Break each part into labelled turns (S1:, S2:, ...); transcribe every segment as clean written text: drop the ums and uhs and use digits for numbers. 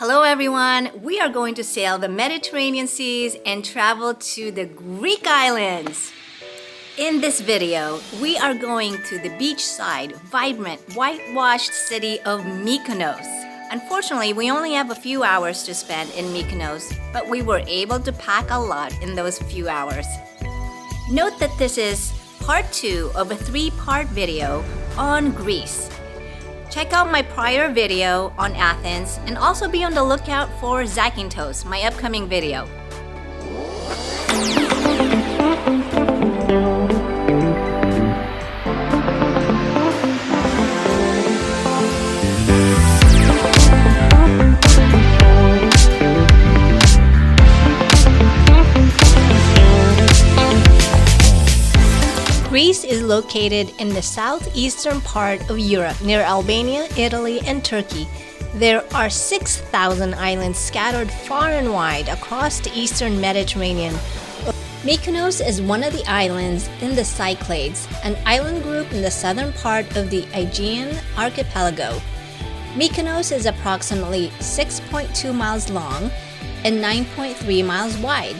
S1: Hello everyone, we are going to sail the Mediterranean seas and travel to the Greek islands. In this video, we are going to the beachside, vibrant, whitewashed city of Mykonos. Unfortunately, we only have a few hours to spend in Mykonos, but we were able to pack a lot in those few hours. Note that this is part 2 of a 3-part video on Greece. Check out my prior video on Athens and also be on the lookout for Zakynthos, my upcoming video. Greece is located in the southeastern part of Europe, near Albania, Italy, and Turkey. There are 6,000 islands scattered far and wide across the eastern Mediterranean. Mykonos is one of the islands in the Cyclades, an island group in the southern part of the Aegean archipelago. Mykonos is approximately 6.2 miles long and 9.3 miles wide.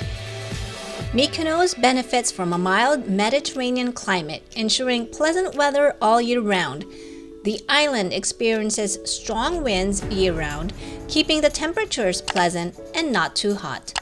S1: Mykonos benefits from a mild Mediterranean climate, ensuring pleasant weather all year round. The island experiences strong winds year-round, keeping the temperatures pleasant and not too hot.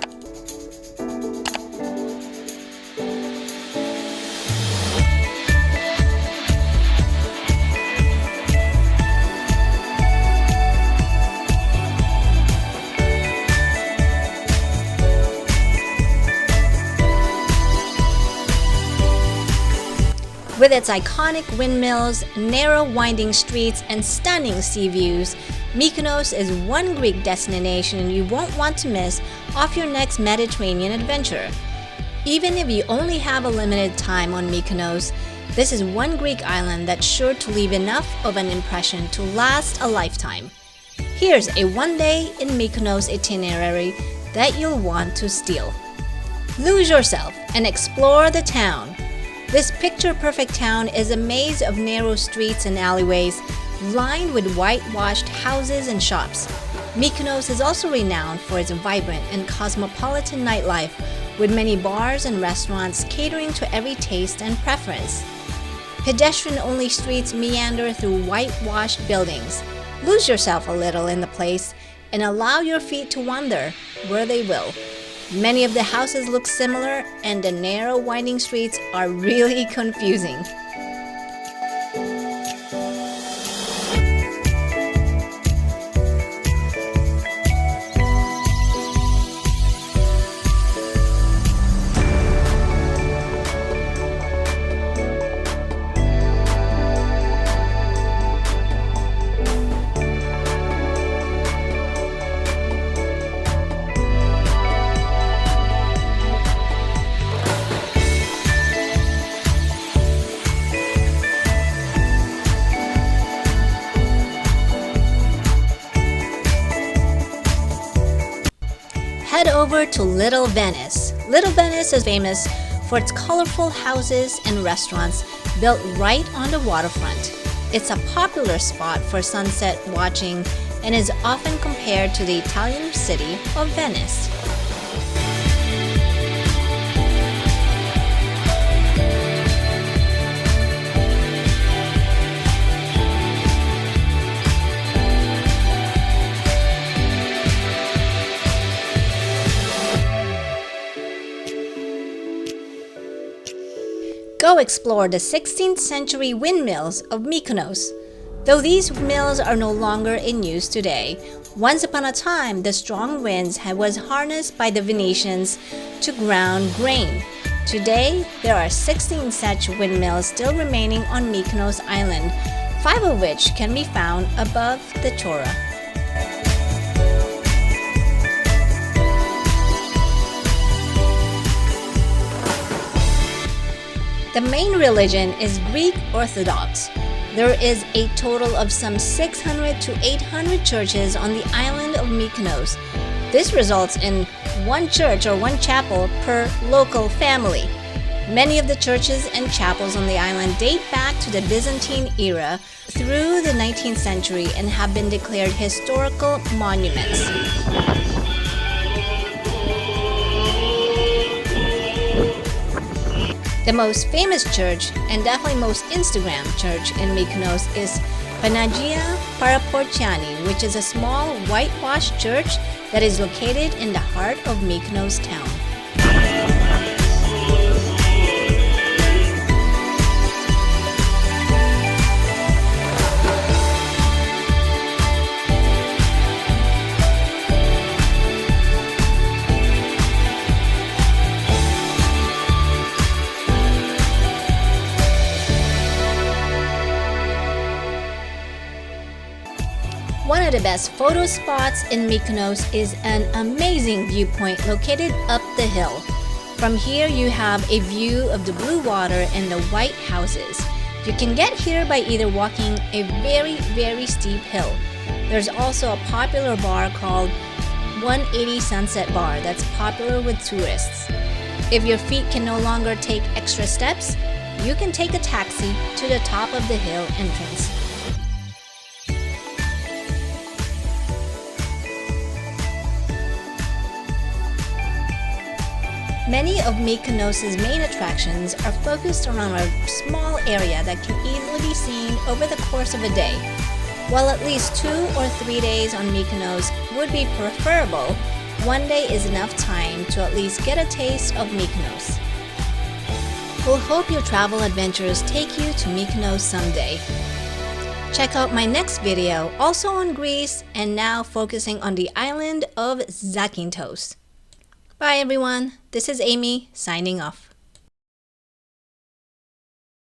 S1: With its iconic windmills, narrow winding streets, and stunning sea views, Mykonos is one Greek destination you won't want to miss off your next Mediterranean adventure. Even if you only have a limited time on Mykonos, this is one Greek island that's sure to leave enough of an impression to last a lifetime. Here's a one-day in Mykonos itinerary that you'll want to steal. Lose yourself and explore the town. This picture-perfect town is a maze of narrow streets and alleyways lined with whitewashed houses and shops. Mykonos is also renowned for its vibrant and cosmopolitan nightlife, with many bars and restaurants catering to every taste and preference. Pedestrian-only streets meander through whitewashed buildings. Lose yourself a little in the place and allow your feet to wander where they will. Many of the houses look similar, and the narrow winding streets are really confusing. Head over to Little Venice. Little Venice is famous for its colorful houses and restaurants built right on the waterfront. It's a popular spot for sunset watching and is often compared to the Italian city of Venice. Go explore the 16th century windmills of Mykonos. Though these mills are no longer in use today, once upon a time the strong winds was harnessed by the Venetians to ground grain. Today, there are 16 such windmills still remaining on Mykonos Island, 5 of which can be found above the Tora. The main religion is Greek Orthodox. There is a total of some 600 to 800 churches on the island of Mykonos. This results in one church or one chapel per local family. Many of the churches and chapels on the island date back to the Byzantine era through the 19th century and have been declared historical monuments. The most famous church, and definitely most Instagram church in Mykonos, is Panagia Paraportiani, which is a small whitewashed church that is located in the heart of Mykonos town. One of the best photo spots in Mykonos is an amazing viewpoint located up the hill. From here you have a view of the blue water and the white houses. You can get here by either walking a very steep hill. There's also a popular bar called 180 Sunset Bar that's popular with tourists. If your feet can no longer take extra steps, you can take a taxi to the top of the hill entrance. Many of Mykonos' main attractions are focused around a small area that can easily be seen over the course of a day. While at least 2 or 3 days on Mykonos would be preferable, one day is enough time to at least get a taste of Mykonos. We'll hope your travel adventures take you to Mykonos someday. Check out my next video, also on Greece, and now focusing on the island of Zakynthos. Bye everyone, this is Amy signing off.